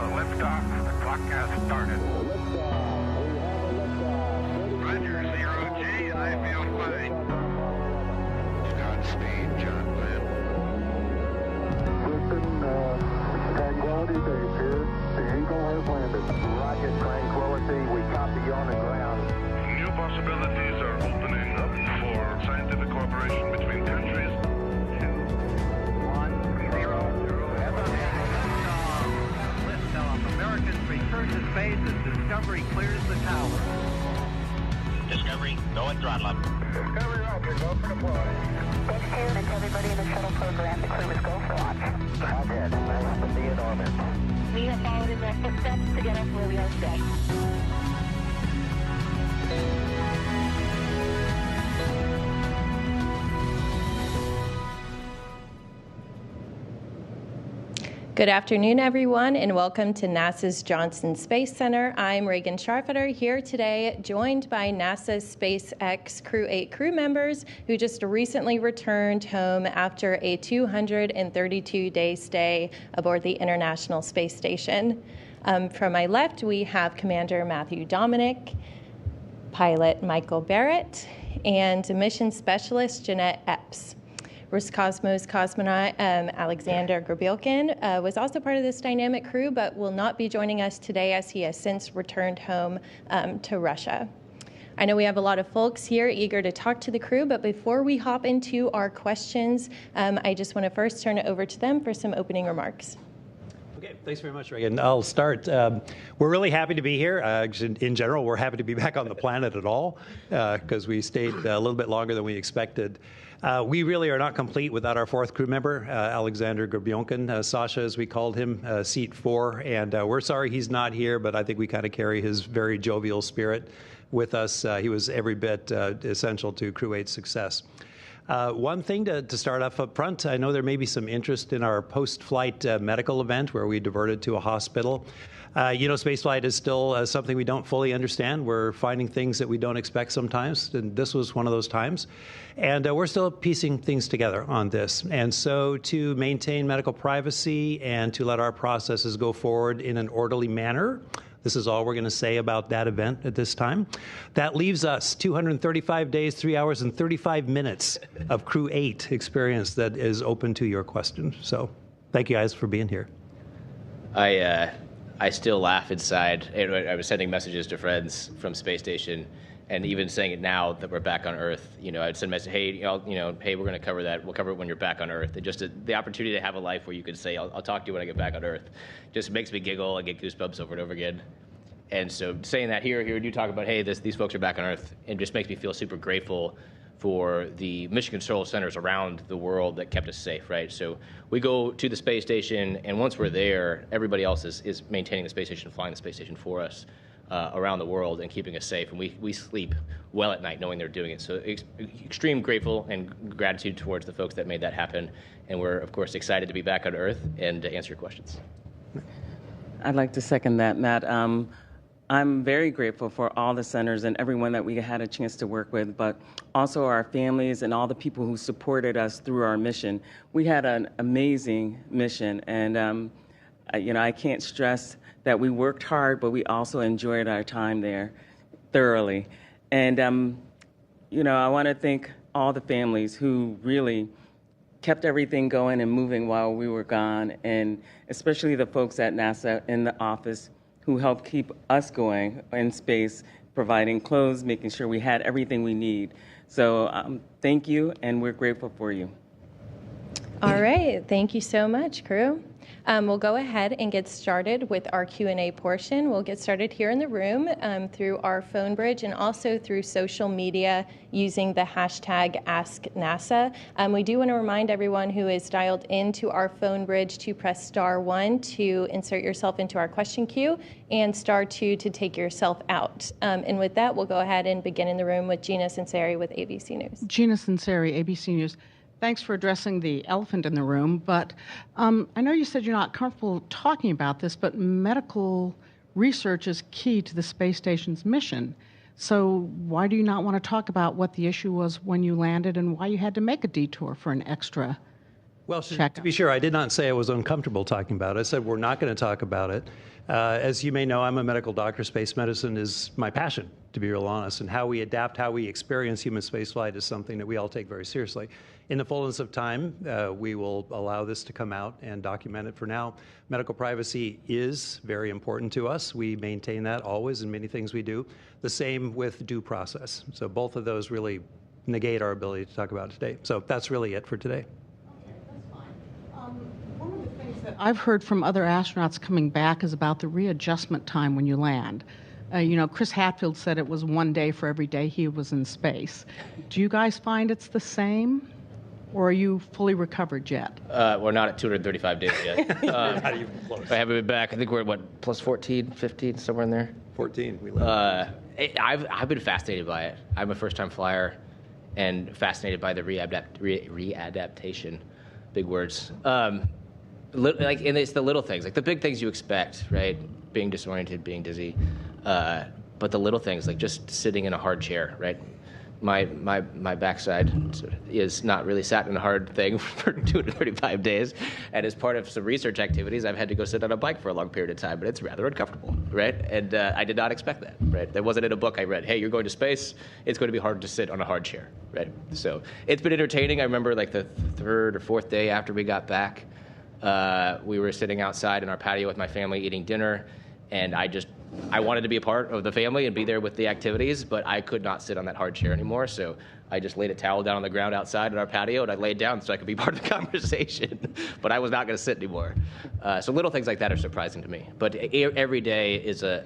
liftoff. The clock has started. Roger, 0G. I feel fine. Godspeed, John Glenn. Houston, Tranquility Base here. The Eagle has landed. Roger, Tranquility. We copy you on the ground. New possibilities are opening up for scientific cooperation between countries. 2, 1, 0. Liftoff. Americans return to space as Discovery clears the tower. Discovery, go and throttle up. Discovery, Roger. Go for deploy. Thanks, Karen, and to everybody in the shuttle program. The crew is go for launch. Roger. Nice to be in orbit. We have followed in their footsteps to get us where we are today. Good afternoon, everyone, and welcome to NASA's Johnson Space Center. I'm Reagan Scharfetter here today, joined by NASA's SpaceX Crew-8 crew members who just recently returned home after a 232-day stay aboard the International Space Station. From my left, we have Commander Matthew Dominick, pilot Michael Barratt, and mission specialist Jeanette Epps. Roscosmos cosmonaut Alexander Grebenkin was also part of this dynamic crew, but will not be joining us today as he has since returned home to Russia. I know we have a lot of folks here eager to talk to the crew, but before we hop into our questions, I just want to first turn it over to them for some opening remarks. Okay, thanks very much, Reagan. I'll start. We're really happy to be here. In general, we're happy to be back on the planet at all because we stayed a little bit longer than we expected. We really are not complete without our fourth crew member, Alexander Grebenkin, Sasha, as we called him, seat 4. And we're sorry he's not here, but I think we kind of carry his very jovial spirit with us. He was every bit essential to Crew-8's success. One thing to start off up front, I know there may be some interest in our post-flight medical event where we diverted to a hospital. Spaceflight is still something we don't fully understand. We're finding things that we don't expect sometimes, and this was one of those times. And we're still piecing things together on this. And so to maintain medical privacy and to let our processes go forward in an orderly manner, this is all we're going to say about that event at this time. That leaves us 235 days, 3 hours, and 35 minutes of Crew-8 experience that is open to your questions. So thank you guys for being here. I still laugh inside. I was sending messages to friends from space station, and even saying it now that we're back on Earth. I'd send a message, hey, hey, we're going to cover that. We'll cover it when you're back on Earth. And just the opportunity to have a life where you could say, I'll talk to you when I get back on Earth, just makes me giggle and get goosebumps over and over again. And so saying that here you talk about, hey, these folks are back on Earth, it just makes me feel super grateful for the mission control centers around the world that kept us safe, right? So we go to the space station, and once we're there, everybody else is maintaining the space station, flying the space station for us around the world and keeping us safe. And we sleep well at night knowing they're doing it. So extreme grateful and gratitude towards the folks that made that happen. And we're, of course, excited to be back on Earth and to answer your questions. I'd like to second that, Matt. I'm very grateful for all the centers and everyone that we had a chance to work with, but also our families and all the people who supported us through our mission. We had an amazing mission, and I can't stress that we worked hard, but we also enjoyed our time there thoroughly. And I want to thank all the families who really kept everything going and moving while we were gone, and especially the folks at NASA in the office who helped keep us going in space, providing clothes, making sure we had everything we need. So thank you, and we're grateful for you. All right, thank you so much, crew. We'll go ahead and get started with our Q&A portion. We'll get started here in the room through our phone bridge and also through social media using the hashtag AskNASA. We do want to remind everyone who is dialed into our phone bridge to press *1 to insert yourself into our question queue and *2 to take yourself out. And with that, we'll go ahead and begin in the room with Gina Sinceri with ABC News. Gina Sinceri, ABC News. Thanks for addressing the elephant in the room, but I know you said you're not comfortable talking about this, but medical research is key to the space station's mission. So why do you not want to talk about what the issue was when you landed and why you had to make a detour for an extra Well, to checkup? be sure, I did not say I was uncomfortable talking about it. I said we're not going to talk about it. As you may know, I'm a medical doctor. Space medicine is my passion, to be real honest. And how we adapt, how we experience human spaceflight is something that we all take very seriously. In the fullness of time, we will allow this to come out and document it. For now, medical privacy is very important to us. We maintain that always in many things we do. The same with due process. So both of those really negate our ability to talk about it today. So that's really it for today. One of the things that I've heard from other astronauts coming back is about the readjustment time when you land. Chris Hadfield said it was 1 day for every day he was in space. Do you guys find it's the same? Or are you fully recovered yet? We're not at 235 days yet. Not even close. I haven't been back. I think we're at, what, plus 14, 15, somewhere in there? 14. I've been fascinated by it. I'm a first-time flyer and fascinated by the readaptation. Big words. And it's the little things, like the big things you expect, right? Being disoriented, being dizzy. But the little things, like just sitting in a hard chair, right? My backside is not really sat in a hard thing for 235 days. And as part of some research activities, I've had to go sit on a bike for a long period of time, but it's rather uncomfortable, right? And I did not expect that, right? That wasn't in a book I read. Hey, you're going to space, it's going to be hard to sit on a hard chair, right? So it's been entertaining. I remember like the third or fourth day after we got back, we were sitting outside in our patio with my family eating dinner, and I wanted to be a part of the family and be there with the activities, but I could not sit on that hard chair anymore. So I just laid a towel down on the ground outside in our patio, and I laid down so I could be part of the conversation. But I was not going to sit anymore. So little things like that are surprising to me. But every day is a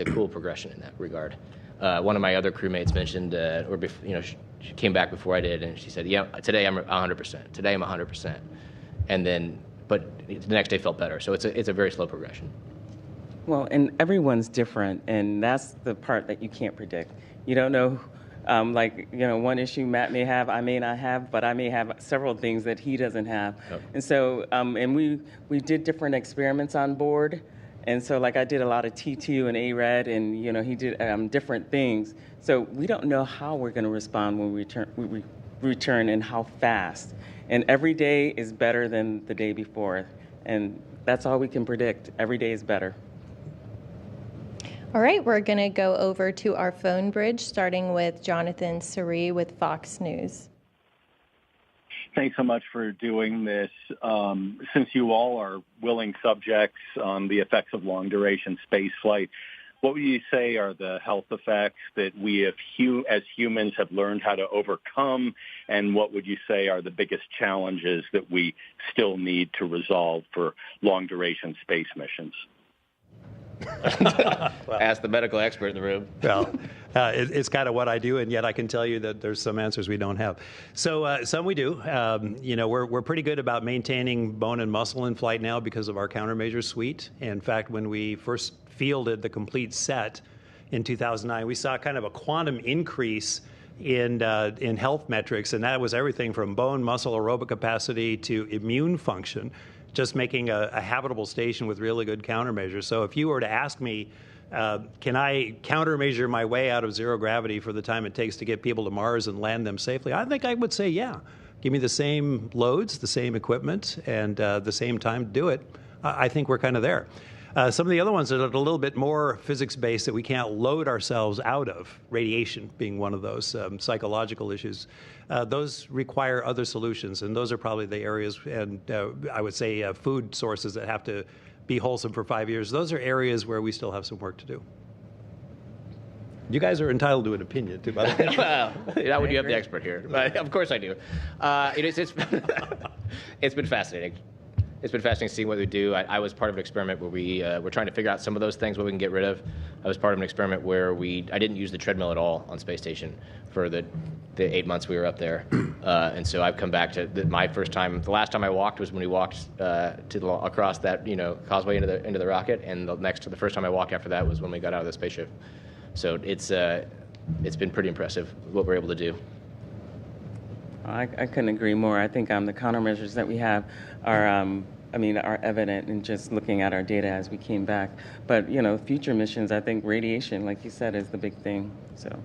cool progression in that regard. One of my other crewmates mentioned, she came back before I did, and she said, "Yeah, today I'm 100%. Today I'm 100%." And then, but the next day felt better. So it's a very slow progression. Well, and everyone's different, and that's the part that you can't predict. You don't know, one issue Matt may have, I may not have, but I may have several things that he doesn't have. Yep. And so, and we did different experiments on board, and so like I did a lot of T2 and ARED, and he did different things. So we don't know how we're going to respond when we return and how fast. And every day is better than the day before, and that's all we can predict. Every day is better. All right, we're going to go over to our phone bridge, starting with Jonathan Suri with Fox News. Thanks so much for doing this. Since you all are willing subjects on the effects of long-duration space flight, what would you say are the health effects that we as humans have learned how to overcome, and what would you say are the biggest challenges that we still need to resolve for long-duration space missions? Ask the medical expert in the room. Well, it's kind of what I do, and yet I can tell you that there's some answers we don't have. So some we do. We're pretty good about maintaining bone and muscle in flight now because of our countermeasure suite. In fact, when we first fielded the complete set in 2009, we saw kind of a quantum increase in health metrics, and that was everything from bone, muscle, aerobic capacity to immune function, just making a habitable station with really good countermeasures. So if you were to ask me, can I countermeasure my way out of zero gravity for the time it takes to get people to Mars and land them safely, I think I would say, yeah. Give me the same loads, the same equipment, and the same time to do it. I think we're kind of there. Some of the other ones that are a little bit more physics-based that we can't load ourselves out of, radiation being one of those, psychological issues, those require other solutions, and those are probably the areas, and I would say food sources that have to be wholesome for 5 years. Those are areas where we still have some work to do. You guys are entitled to an opinion, too, by the way. Well, not when you have the expert here. But of course I do. It's been fascinating. It's been fascinating seeing what we do. I was part of an experiment where we were trying to figure out some of those things, what we can get rid of. I was part of an experiment where I didn't use the treadmill at all on Space Station for the 8 months we were up there. And so I've come back to my first time. The last time I walked was when we walked across that causeway into the rocket, and the first time I walked after that was when we got out of the spaceship. So it's been pretty impressive what we're able to do. I couldn't agree more. I think the countermeasures that we have are evident in just looking at our data as we came back. But, future missions, I think radiation, like you said, is the big thing. So,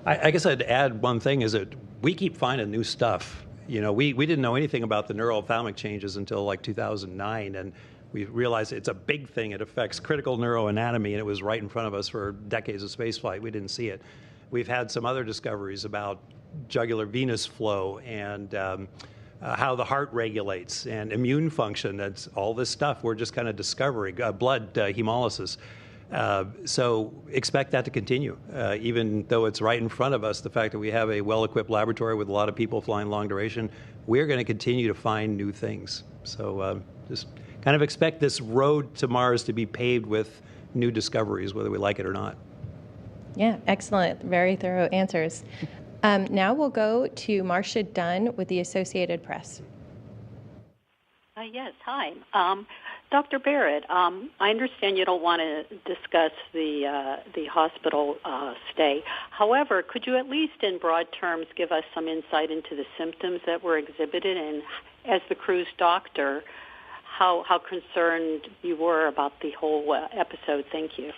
I guess I'd add one thing is that we keep finding new stuff. We didn't know anything about the neuroophthalmic changes until like 2009, and we realized it's a big thing. It affects critical neuroanatomy, and it was right in front of us for decades of spaceflight. We didn't see it. We've had some other discoveries about jugular venous flow and how the heart regulates and immune function. That's all this stuff we're just kind of discovering. Blood hemolysis. So expect that to continue, even though it's right in front of us. The fact that we have a well-equipped laboratory with a lot of people flying long duration, we're going to continue to find new things. So just kind of expect this road to Mars to be paved with new discoveries, whether we like it or not. Yeah, excellent. Very thorough answers. Now we'll go to Marcia Dunn with the Associated Press. Yes, hi. Dr. Barratt, I understand you don't want to discuss the hospital stay. However, could you at least in broad terms give us some insight into the symptoms that were exhibited, and as the crew's doctor, how concerned you were about the whole episode? Thank you.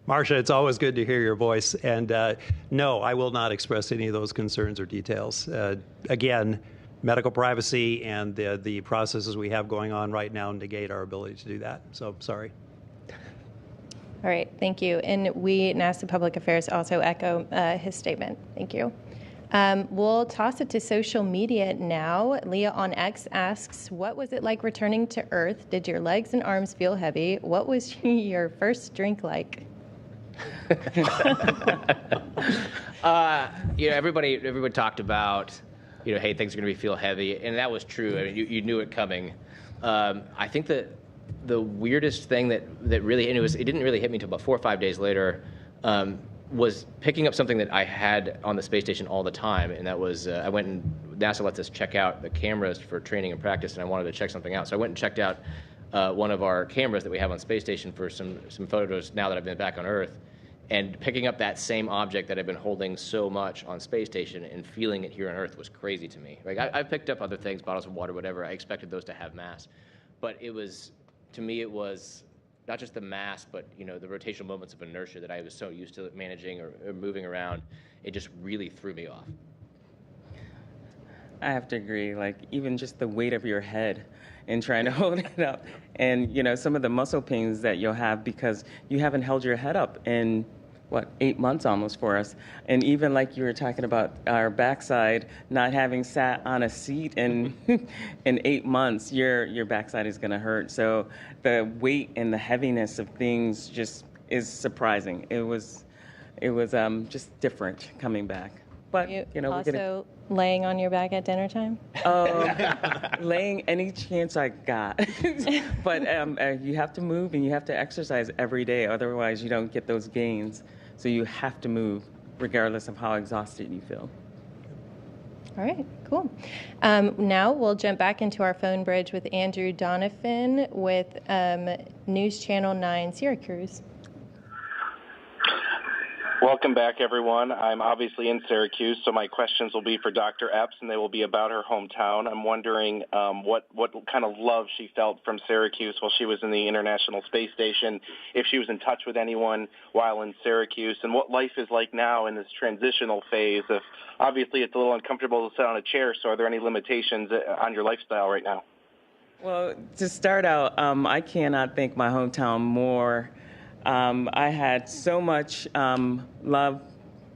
Marcia, it's always good to hear your voice. And no, I will not express any of those concerns or details. Again, medical privacy and the processes we have going on right now negate our ability to do that. So sorry. All right, thank you. And we, NASA Public Affairs, also echo his statement. Thank you. We'll toss it to social media now. Leah on X asks, what was it like returning to Earth? Did your legs and arms feel heavy? What was your first drink like? Everybody talked about, hey, things are going to feel heavy, and that was true. I mean, you knew it coming. I think that the weirdest thing that really, and it didn't really hit me until about 4 or 5 days later, was picking up something that I had on the space station all the time, and that was I went and NASA lets us check out the cameras for training and practice, and I wanted to check something out. So I went and checked out one of our cameras that we have on space station for some photos now that I've been back on Earth, and picking up that same object that I've been holding so much on space station and feeling it here on Earth was crazy to me. Like I picked up other things, bottles of water, whatever. I expected those to have mass, but to me it was not just the mass, but the rotational moments of inertia that I was so used to managing or moving around. It just really threw me off. I have to agree. Like even just the weight of your head and trying to hold it up, and some of the muscle pains that you'll have because you haven't held your head up in 8 months almost for us. And even like you were talking about our backside not having sat on a seat in 8 months, your backside is going to hurt. So the weight and the heaviness of things just is surprising. It was just different coming back. But also laying on your back at dinner time? Laying any chance I got. But you have to move and you have to exercise every day. Otherwise, you don't get those gains. So you have to move regardless of how exhausted you feel. All right, cool. Now we'll jump back into our phone bridge with Andrew Donovan with News Channel 9 Syracuse. Welcome back, everyone. I'm obviously in Syracuse, so my questions will be for Dr. Epps, and they will be about her hometown. I'm wondering what kind of love she felt from Syracuse while she was in the International Space Station, if she was in touch with anyone while in Syracuse, and what life is like now in this transitional phase. If obviously it's a little uncomfortable to sit on a chair, so are there any limitations on your lifestyle right now? Well, to start out, I cannot thank my hometown more. I had so much love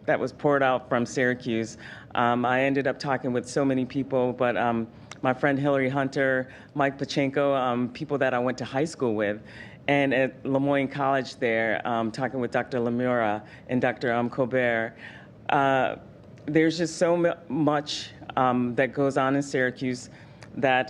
that was poured out from Syracuse. I ended up talking with so many people, but my friend Hillary Hunter, Mike Pachenko, people that I went to high school with, and at Lemoyne College there, talking with Dr. Lemura and Dr. Colbert. There's just so much that goes on in Syracuse that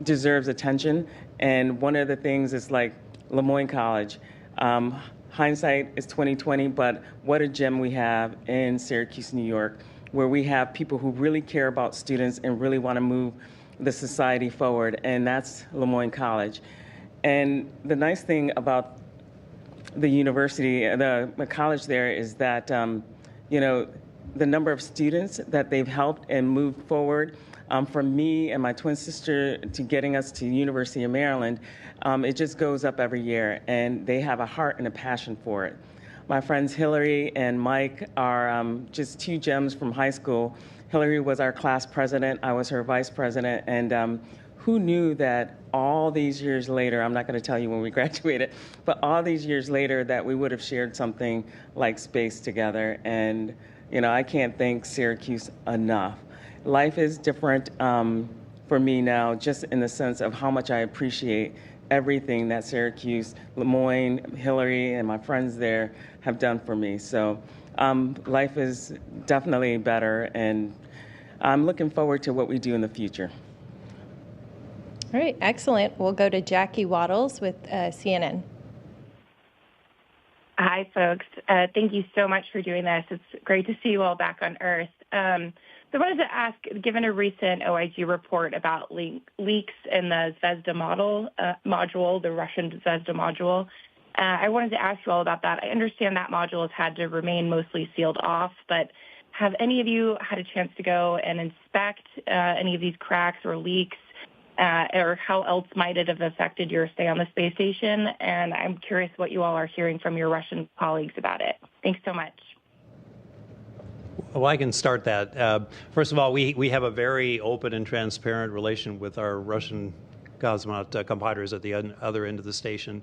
deserves attention, and one of the things is like Lemoyne College. Hindsight is 20/20, but what a gem we have in Syracuse, New York, where we have people who really care about students and really want to move the society forward, and that's Lemoyne College. And the nice thing about the university, the college there, is that, the number of students that they've helped and moved forward, from me and my twin sister to getting us to the University of Maryland, it just goes up every year, and they have a heart and a passion for it. My friends Hillary and Mike are just two gems from high school, Hillary was our class president. I was her vice president. And who knew that all these years later, I'm not going to tell you when we graduated, but all these years later that we would have shared something like space together. And, I can't thank Syracuse enough. Life is different for me now, just in the sense of how much I appreciate everything that Syracuse, Lemoyne, Hillary, and my friends there have done for me. So life is definitely better, and I'm looking forward to what we do in the future. All right, excellent. We'll go to Jackie Waddles with CNN. Hi, folks. Thank you so much for doing this. It's great to see you all back on Earth. So I wanted to ask, given a recent OIG report about leaks in the Zvezda module, the Russian Zvezda module, I wanted to ask you all about that. I understand that module has had to remain mostly sealed off, but have any of you had a chance to go and inspect any of these cracks or leaks? Or how else might it have affected your stay on the space station? And I'm curious what you all are hearing from your Russian colleagues about it. Thanks so much. Well, I can start that. First of all, we have a very open and transparent relation with our Russian cosmonaut compadres at the other end of the station.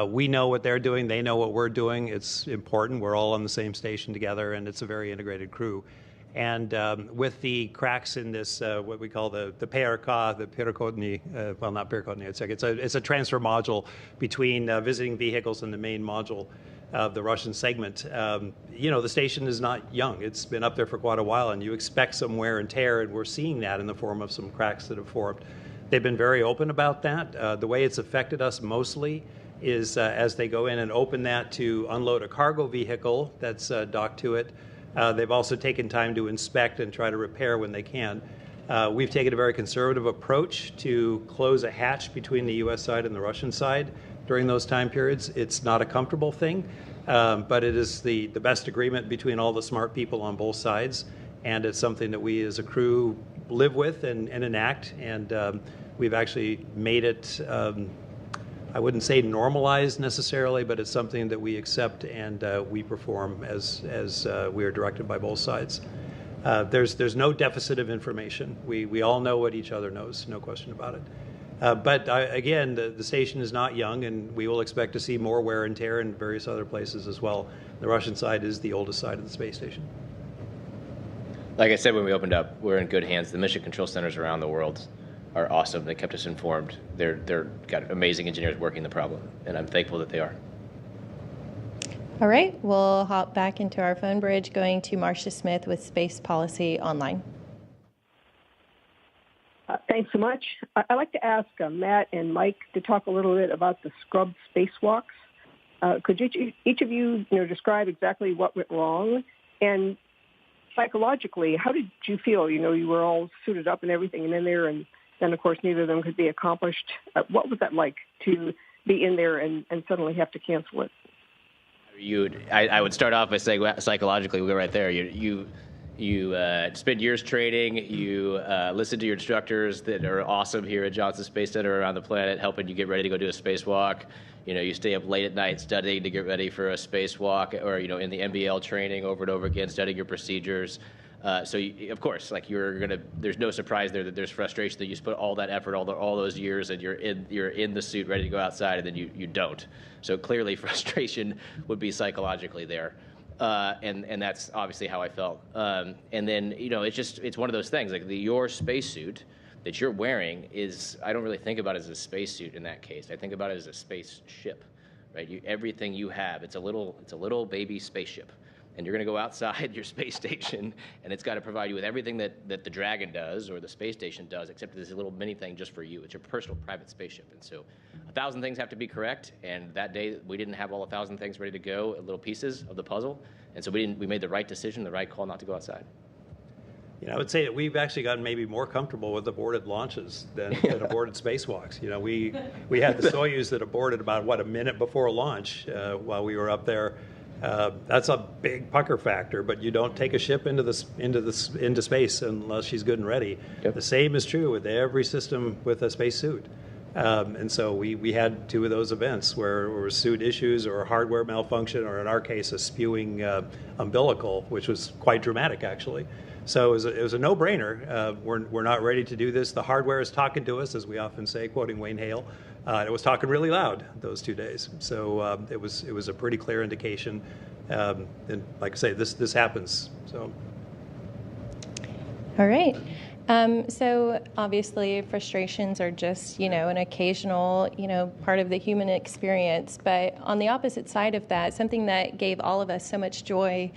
We know what they're doing. They know what we're doing. It's important. We're all on the same station together, and it's a very integrated crew. And with the cracks in this, what we call the PRK, the Perokhodny, well, not Perokhodny, it's a transfer module between visiting vehicles and the main module of the Russian segment. The station is not young. It's been up there for quite a while, and you expect some wear and tear, and we're seeing that in the form of some cracks that have formed. They've been very open about that. The way it's affected us mostly is as they go in and open that to unload a cargo vehicle that's docked to it. They've also taken time to inspect and try to repair when they can. We've taken a very conservative approach to close a hatch between the U.S. side and the Russian side during those time periods. It's not a comfortable thing, but it is the best agreement between all the smart people on both sides, and it's something that we as a crew live with and enact, and we've actually made it I wouldn't say normalized necessarily, but it's something that we accept and we perform as we are directed by both sides. There's no deficit of information. We all know what each other knows, no question about it. But again, the station is not young, and we will expect to see more wear and tear in various other places as well. The Russian side is the oldest side of the space station. Like I said when we opened up, we're in good hands. The mission control centers around the world are awesome. They kept us informed. They're got amazing engineers working the problem, and I'm thankful that they are. All right, we'll hop back into our phone bridge, going to Marcia Smith with Space Policy Online. Thanks so much. I'd like to ask Matt and Mike to talk a little bit about the scrub spacewalks. Could each of you describe exactly what went wrong? And psychologically, how did you feel? You were all suited up and everything and in there, and then, of course, neither of them could be accomplished. What was that like to be in there and suddenly have to cancel it? I would start off by saying psychologically, we go right there. You spend years training. You listen to your instructors that are awesome here at Johnson Space Center around the planet, helping you get ready to go do a spacewalk. You stay up late at night studying to get ready for a spacewalk, or in the MBL training over and over again, studying your procedures. Of course, there's no surprise there that there's frustration that you spent all that effort, all those years, and you're in the suit ready to go outside, and then you don't. So clearly, frustration would be psychologically there, and that's obviously how I felt. And then it's one of those things like your spacesuit that you're wearing is, I don't really think about it as a spacesuit in that case. I think about it as a spaceship, right? Everything you have, it's a little baby spaceship. And you're going to go outside your space station, and it's got to provide you with everything that the Dragon does or the space station does, except this little mini thing just for you. It's your personal private spaceship. And so 1,000 things have to be correct, and that day we didn't have all 1,000 things ready to go, little pieces of the puzzle. And so we made the right decision, the right call not to go outside. I would say that we've actually gotten maybe more comfortable with aborted launches than aborted spacewalks. We had the Soyuz that aborted about, a minute before launch while we were up there. That's a big pucker factor, but you don't take a ship into space unless she's good and ready. Yep. The same is true with every system with a spacesuit. And so we had two of those events where there were suit issues or hardware malfunction, or in our case, a spewing umbilical, which was quite dramatic, actually. So it was a no-brainer. We're not ready to do this. The hardware is talking to us, as we often say, quoting Wayne Hale. It was talking really loud those 2 days. So it was a pretty clear indication. And like I say, this happens. So. All right. So obviously frustrations are just, an occasional, part of the human experience. But on the opposite side of that, something that gave all of us so much joy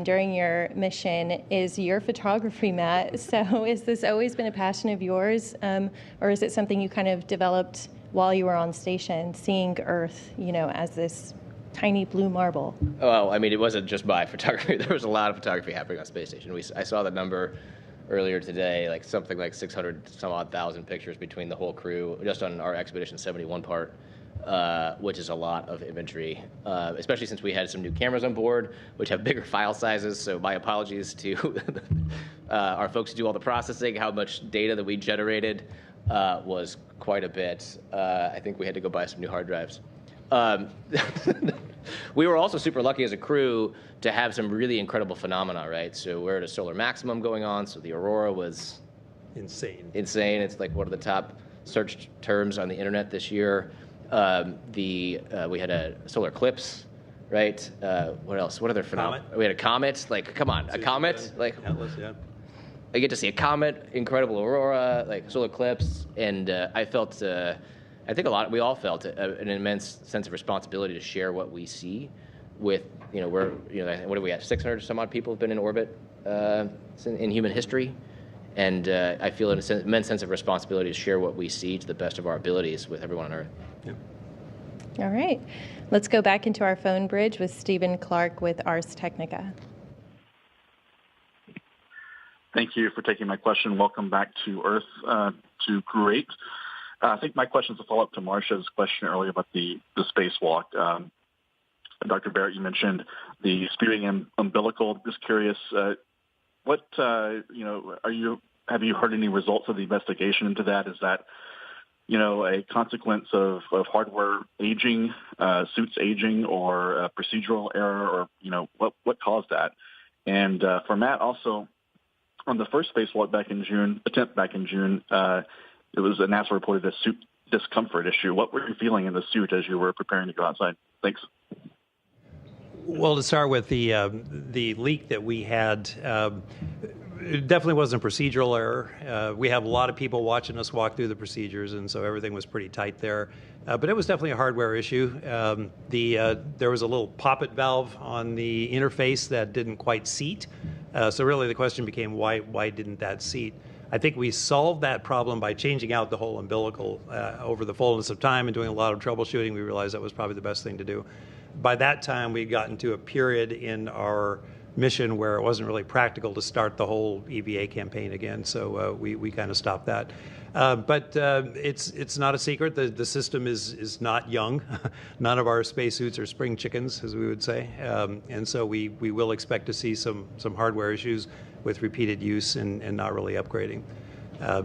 during your mission is your photography, Matt. So has this always been a passion of yours, or is it something you kind of developed while you were on station, seeing Earth, as this tiny blue marble? Well, I mean, it wasn't just my photography. There was a lot of photography happening on Space Station. I saw the number earlier today, like something like 600 some odd thousand pictures between the whole crew, just on our Expedition 71 part, which is a lot of imagery, especially since we had some new cameras on board, which have bigger file sizes. So my apologies to our folks who do all the processing. How much data that we generated was quite a bit. I think we had to go buy some new hard drives. We were also super lucky as a crew to have some really incredible phenomena, right? So we're at a solar maximum going on, so the aurora was insane. It's like one of the top searched terms on the internet this year. We had a solar eclipse, right? What else? What other phenomena? We had a comet. Like, come on, a comet? Like, Atlas, yeah. I get to see a comet, incredible aurora, like solar eclipse, and I felt. I think we all felt an immense sense of responsibility to share what we see with, what do we have, 600 some odd people have been in orbit in human history. And I feel an immense sense of responsibility to share what we see to the best of our abilities with everyone on Earth. Yeah. All right. Let's go back into our phone bridge with Stephen Clark with Ars Technica. Thank you for taking my question. Welcome back to Earth, to Crew-8. I think my question is a follow-up to Marcia's question earlier about the spacewalk. Dr. Barratt, you mentioned the spewing umbilical. Just curious, have you heard any results of the investigation into that? Is that, a consequence of hardware aging, suits aging, or procedural error, or, what caused that? And for Matt, also, on the first spacewalk attempt back in June, it was NASA reported a suit discomfort issue. What were you feeling in the suit as you were preparing to go outside? Thanks. Well, to start with the leak that we had, it definitely wasn't a procedural error. We have a lot of people watching us walk through the procedures, and so everything was pretty tight there. But it was definitely a hardware issue. There was a little poppet valve on the interface that didn't quite seat. So really the question became, why didn't that seat? I think we solved that problem by changing out the whole umbilical over the fullness of time and doing a lot of troubleshooting. We realized that was probably the best thing to do. By that time, we'd gotten to a period in our mission where it wasn't really practical to start the whole EVA campaign again, so we kind of stopped that. But it's not a secret. The system is not young. None of our spacesuits are spring chickens, as we would say, and so we will expect to see some hardware issues with repeated use and not really upgrading.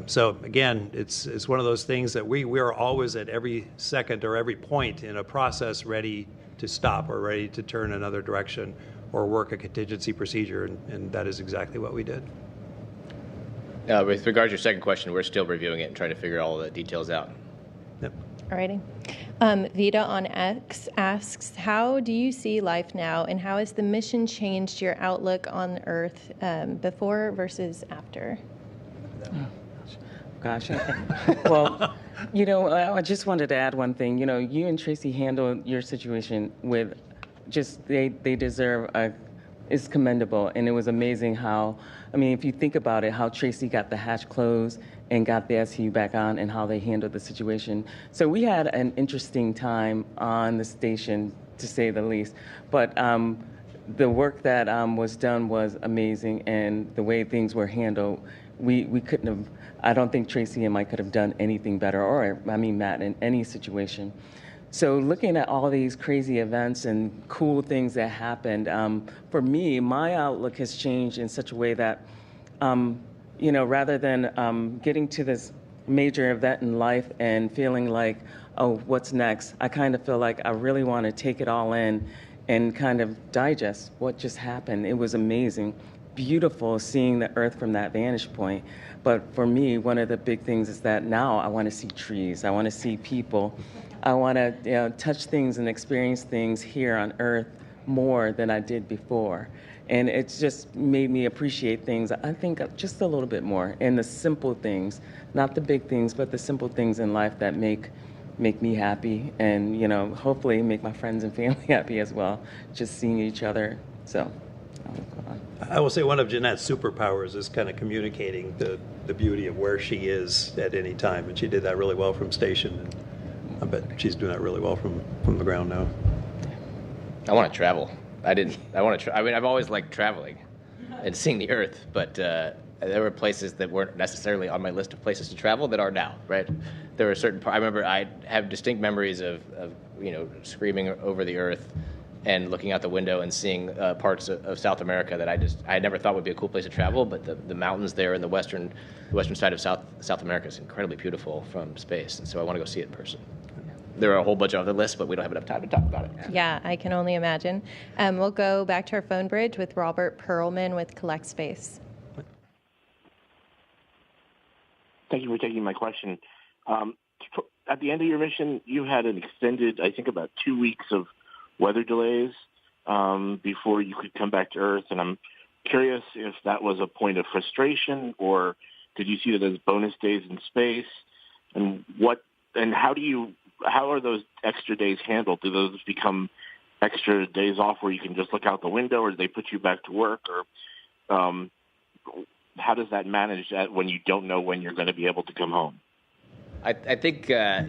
So again, it's one of those things that we are always at every second or every point in a process ready to stop or ready to turn another direction or work a contingency procedure, and that is exactly what we did. With regard to your second question, we're still reviewing it and trying to figure all the details out. Yep. All righty. Vita on X asks, how do you see life now, and how has the mission changed your outlook on Earth before versus after? Gosh. Well, I just wanted to add one thing. You and Tracy handled your situation with they deserve it's commendable. And it was amazing how, if you think about it, how Tracy got the hatch closed and got the SU back on and how they handled the situation. So we had an interesting time on the station, to say the least. But the work that was done was amazing, and the way things were handled, we couldn't have, I don't think Tracy and Mike could have done anything better, or Matt, in any situation. So looking at all these crazy events and cool things that happened, for me, my outlook has changed in such a way that, rather than getting to this major event in life and feeling like, oh, what's next? I kind of feel like I really want to take it all in and kind of digest what just happened. It was amazing. beautiful seeing the Earth from that vantage point. But for me, one of the big things is that now I want to see trees. I want to see people. I want to touch things and experience things here on Earth more than I did before. And it's just made me appreciate things, I think, just a little bit more. And the simple things, not the big things, but the simple things in life that make me happy and, hopefully make my friends and family happy as well, just seeing each other. So I'll go on. I will say one of Jeanette's superpowers is kind of communicating the beauty of where she is at any time. And she did that really well from station. And I bet she's doing that really well from the ground now. I want to travel. I've always liked traveling and seeing the Earth, but there were places that weren't necessarily on my list of places to travel that are now, right? There were certain I remember I have distinct memories of screaming over the Earth and looking out the window and seeing parts of South America that I never thought would be a cool place to travel, but the mountains there in the western side of South America is incredibly beautiful from space, and so I want to go see it in person. There are a whole bunch of other lists, but we don't have enough time to talk about it. Yeah, I can only imagine. We'll go back to our phone bridge with Robert Perlman with Collect Space. Thank you for taking my question. At the end of your mission, you had an extended, I think, about 2 weeks of weather delays before you could come back to Earth, and I'm curious if that was a point of frustration, or did you see it as bonus days in space, and how are those extra days handled? Do those become extra days off where you can just look out the window, or do they put you back to work, or how does that manage that when you don't know when you're going to be able to come home? I think a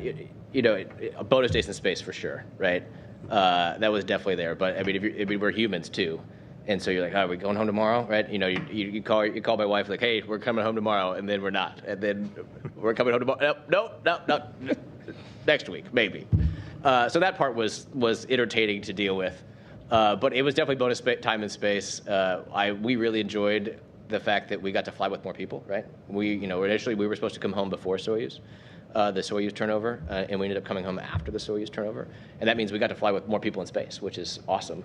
bonus days in space for sure, right? That was definitely there. But I mean, we're humans too, and so you're like, "Oh, are we going home tomorrow?" Right? You call my wife like, "Hey, we're coming home tomorrow," and then we're not, and then we're coming home tomorrow. No. Next week, maybe. So that part was entertaining to deal with, but it was definitely bonus time in space. We really enjoyed the fact that we got to fly with more people. Right? Initially we were supposed to come home before Soyuz, the Soyuz turnover, and we ended up coming home after the Soyuz turnover, and that means we got to fly with more people in space, which is awesome.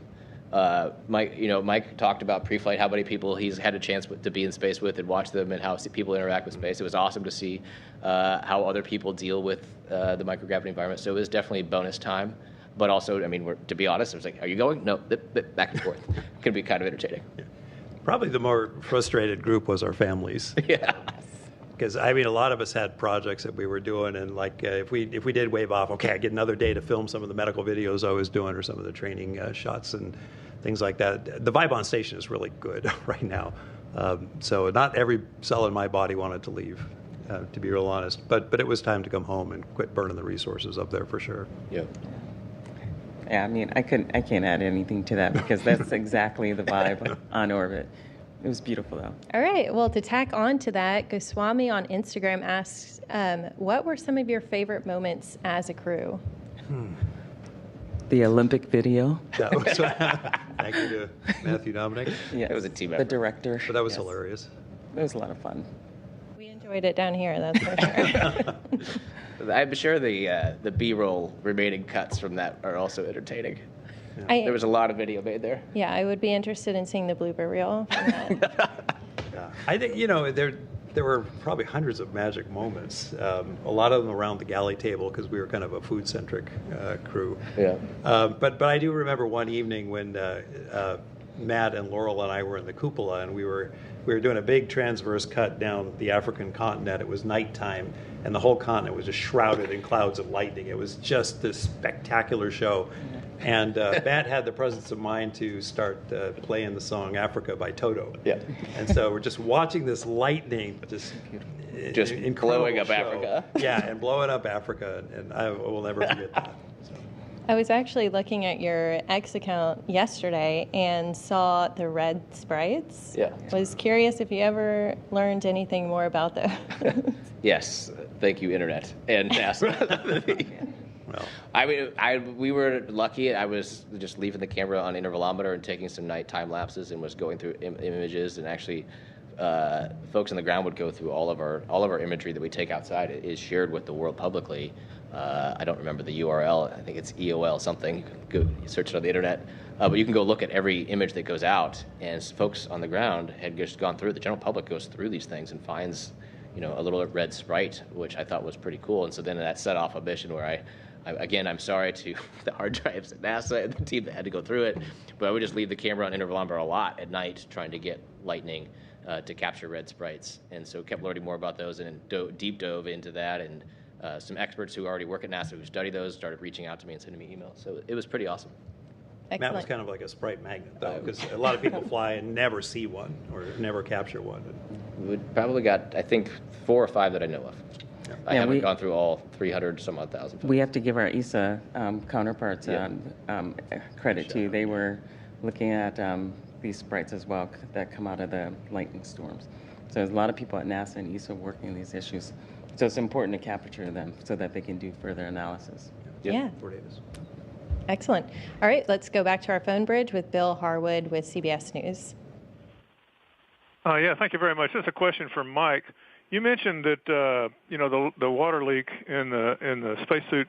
Mike talked about pre-flight, how many people he's had a chance to be in space with and watch them and how people interact with space. It was awesome to see how other people deal with the microgravity environment. So it was definitely bonus time. But also, to be honest, I was like, are you going? No, back and forth. It can be kind of entertaining. Yeah. Probably the more frustrated group was our families. Yeah. Because, a lot of us had projects that we were doing, and if we did wave off, okay, I get another day to film some of the medical videos I was doing or some of the training shots and things like that. The vibe on station is really good right now. So not every cell in my body wanted to leave, to be real honest. But it was time to come home and quit burning the resources up there for sure. Yeah. Yeah, I can't add anything to that because that's exactly the vibe on orbit. It was beautiful, though. All right. Well, to tack on to that, Goswami on Instagram asks, what were some of your favorite moments as a crew? The Olympic video. That was, thank you to Matthew Dominick. Yeah, it was a team effort. The director. But that was hilarious. It was a lot of fun. We enjoyed it down here, that's for sure. I'm sure the B-roll remaining cuts from that are also entertaining. There was a lot of video made there. Yeah, I would be interested in seeing the blooper reel from that. Yeah. I think, there were probably hundreds of magic moments, a lot of them around the galley table because we were kind of a food-centric crew. Yeah. But I do remember one evening when Matt and Laurel and I were in the cupola, and we were doing a big transverse cut down the African continent. It was nighttime, and the whole continent was just shrouded in clouds of lightning. It was just this spectacular show. And Matt had the presence of mind to start playing the song "Africa" by Toto. Yeah. And so we're just watching this lightning, just blowing up show. Africa. Yeah, and blowing up Africa, and I will never forget that. So. I was actually looking at your X account yesterday and saw the red sprites. Yeah. Was curious if you ever learned anything more about those. Yes. Thank you, Internet and NASA. Well, we were lucky. I was just leaving the camera on intervalometer and taking some night time lapses and was going through images, and actually folks on the ground would go through all of our imagery that we take outside. It is shared with the world publicly I don't remember the URL. I think it's EOL something. You can go search it on the internet. But you can go look at every image that goes out, and folks on the ground had just gone through. The general public goes through these things and finds, a little red sprite, which I thought was pretty cool. And so then that set off a mission where I'm sorry to the hard drives at NASA and the team that had to go through it, but I would just leave the camera on interval a lot at night trying to get lightning to capture red sprites. And so kept learning more about those and deep dove into that. And some experts who already work at NASA who study those started reaching out to me and sending me emails. So it was pretty awesome. Excellent. Matt was kind of like a sprite magnet, though, because a lot of people fly and never see one or never capture one. We probably got, I think, 4 or 5 that I know of. Yeah. I haven't gone through all 300 some odd thousand. We have to give our ESA counterparts credit too. They were looking at these sprites as well that come out of the lightning storms. So there's a lot of people at NASA and ESA working these issues. So it's important to capture them so that they can do further analysis. Yeah. Excellent. All right, let's go back to our phone bridge with Bill Harwood with CBS News. Yeah, thank you very much. This is a question for Mike. You mentioned that the water leak in the spacesuit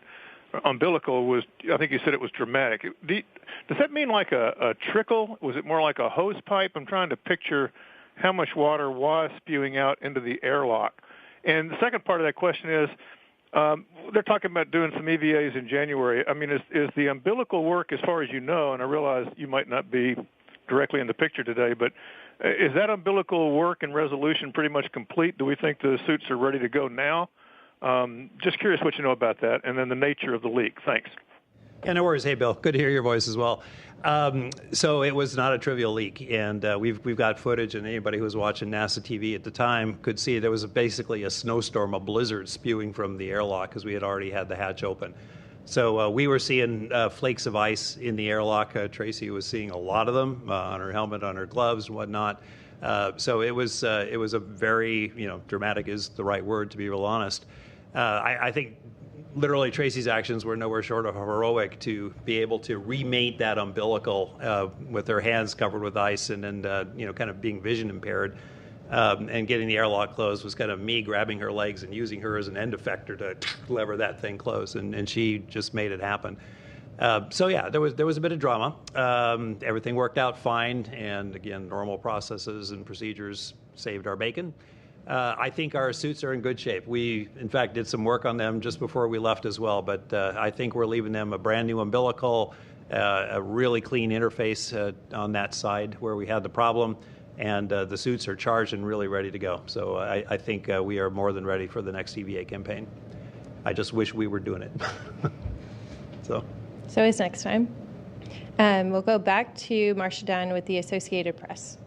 umbilical was, I think you said it was dramatic. Does that mean like a trickle? Was it more like a hose pipe? I'm trying to picture how much water was spewing out into the airlock. And the second part of that question is, they're talking about doing some EVAs in January. I mean, is the umbilical work, as far as you know, and I realize you might not be directly in the picture today, but is that umbilical work and resolution pretty much complete? Do we think the suits are ready to go now? Just curious what you know about that, and then the nature of the leak. Thanks. Yeah, no worries. Hey, Bill. Good to hear your voice as well. So it was not a trivial leak, and we've got footage, and anybody who was watching NASA TV at the time could see there was basically a snowstorm, a blizzard spewing from the airlock because we had already had the hatch open. So we were seeing flakes of ice in the airlock. Tracy was seeing a lot of them on her helmet, on her gloves, and whatnot. So it was a very, dramatic is the right word, to be real honest. I think literally Tracy's actions were nowhere short of heroic to be able to remate that umbilical with her hands covered with ice and then, kind of being vision impaired. And getting the airlock closed was kind of me grabbing her legs and using her as an end effector to lever that thing closed, and she just made it happen. So yeah, there was a bit of drama. Everything worked out fine, and again, normal processes and procedures saved our bacon. I think our suits are in good shape. We, in fact, did some work on them just before we left as well, but I think we're leaving them a brand new umbilical, a really clean interface on that side where we had the problem, and the suits are charged and really ready to go. So I think we are more than ready for the next EVA campaign. I just wish we were doing it. So is next time. We'll go back to Marcia Dunn with the Associated Press.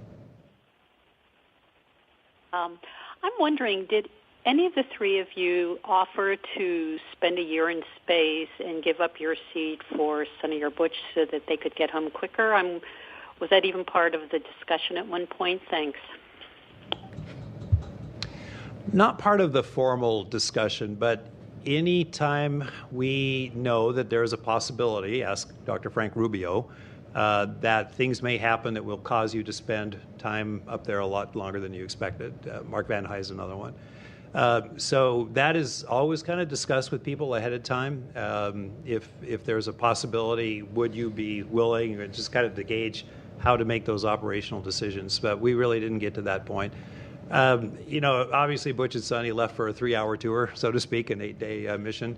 I'm wondering, did any of the three of you offer to spend a year in space and give up your seat for Senator Butch so that they could get home quicker? Was that even part of the discussion at one point? Thanks. Not part of the formal discussion, but any time we know that there is a possibility, ask Dr. Frank Rubio, that things may happen that will cause you to spend time up there a lot longer than you expected. Mark Van Hise is another one. So that is always kind of discussed with people ahead of time. If there's a possibility, would you be willing, just kind of to gauge how to make those operational decisions. But we really didn't get to that point. Obviously Butch and Sonny left for a 3-hour tour, so to speak, an 8-day mission,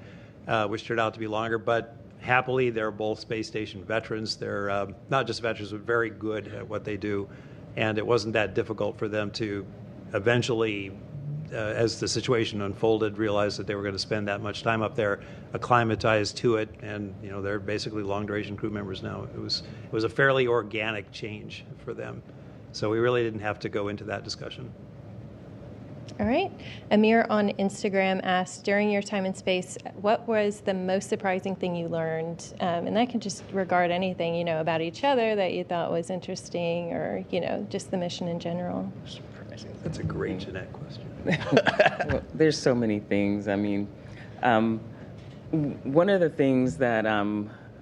which turned out to be longer. But happily, they're both space station veterans. They're not just veterans, but very good at what they do. And it wasn't that difficult for them to eventually, as the situation unfolded, realize that they were going to spend that much time up there, acclimatized to it. And, they're basically long-duration crew members now. It was a fairly organic change for them. So we really didn't have to go into that discussion. All right. Amir on Instagram asked, during your time in space, what was the most surprising thing you learned? And that can just regard anything, about each other that you thought was interesting or, just the mission in general. That's a great Jeanette question. Well, there's so many things. I mean, one of the things that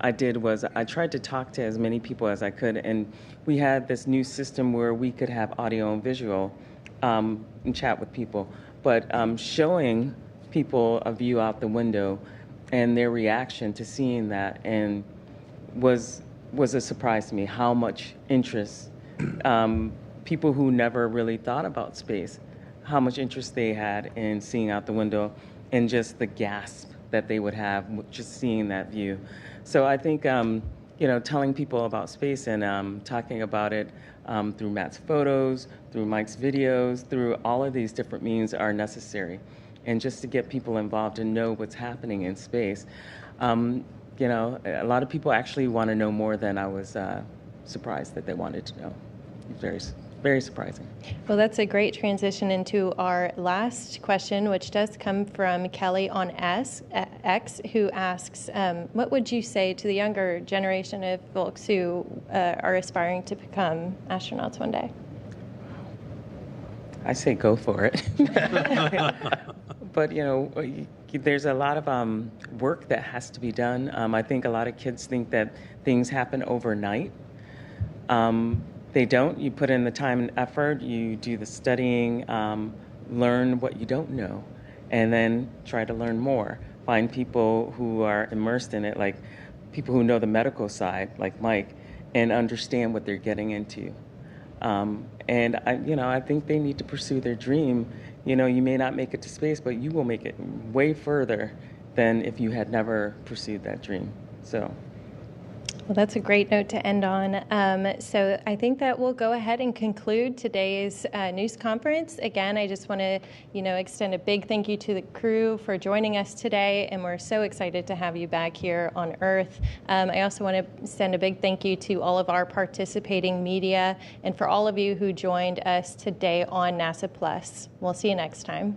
I did was I tried to talk to as many people as I could, and we had this new system where we could have audio and visual and chat with people, but showing people a view out the window and their reaction to seeing that, and was a surprise to me how much interest people who never really thought about space, how much interest they had in seeing out the window, and just the gasp that they would have just seeing that view. So I think telling people about space and talking about it through Matt's photos, through Mike's videos, through all of these different means are necessary. And just to get people involved and know what's happening in space. A lot of people actually want to know more than I was surprised that they wanted to know. Very, very surprising. Well, that's a great transition into our last question, which does come from Kelly on X, who asks, what would you say to the younger generation of folks who are aspiring to become astronauts one day? I say go for it. But, there's a lot of work that has to be done. I think a lot of kids think that things happen overnight. They don't. You put in the time and effort, you do the studying, learn what you don't know, and then try to learn more. Find people who are immersed in it, like people who know the medical side, like Mike, and understand what they're getting into. And I think they need to pursue their dream. You may not make it to space, but you will make it way further than if you had never pursued that dream. So. Well, that's a great note to end on. So I think that we'll go ahead and conclude today's news conference. Again, I just want to, extend a big thank you to the crew for joining us today, and we're so excited to have you back here on Earth. I also want to send a big thank you to all of our participating media and for all of you who joined us today on NASA Plus. We'll see you next time.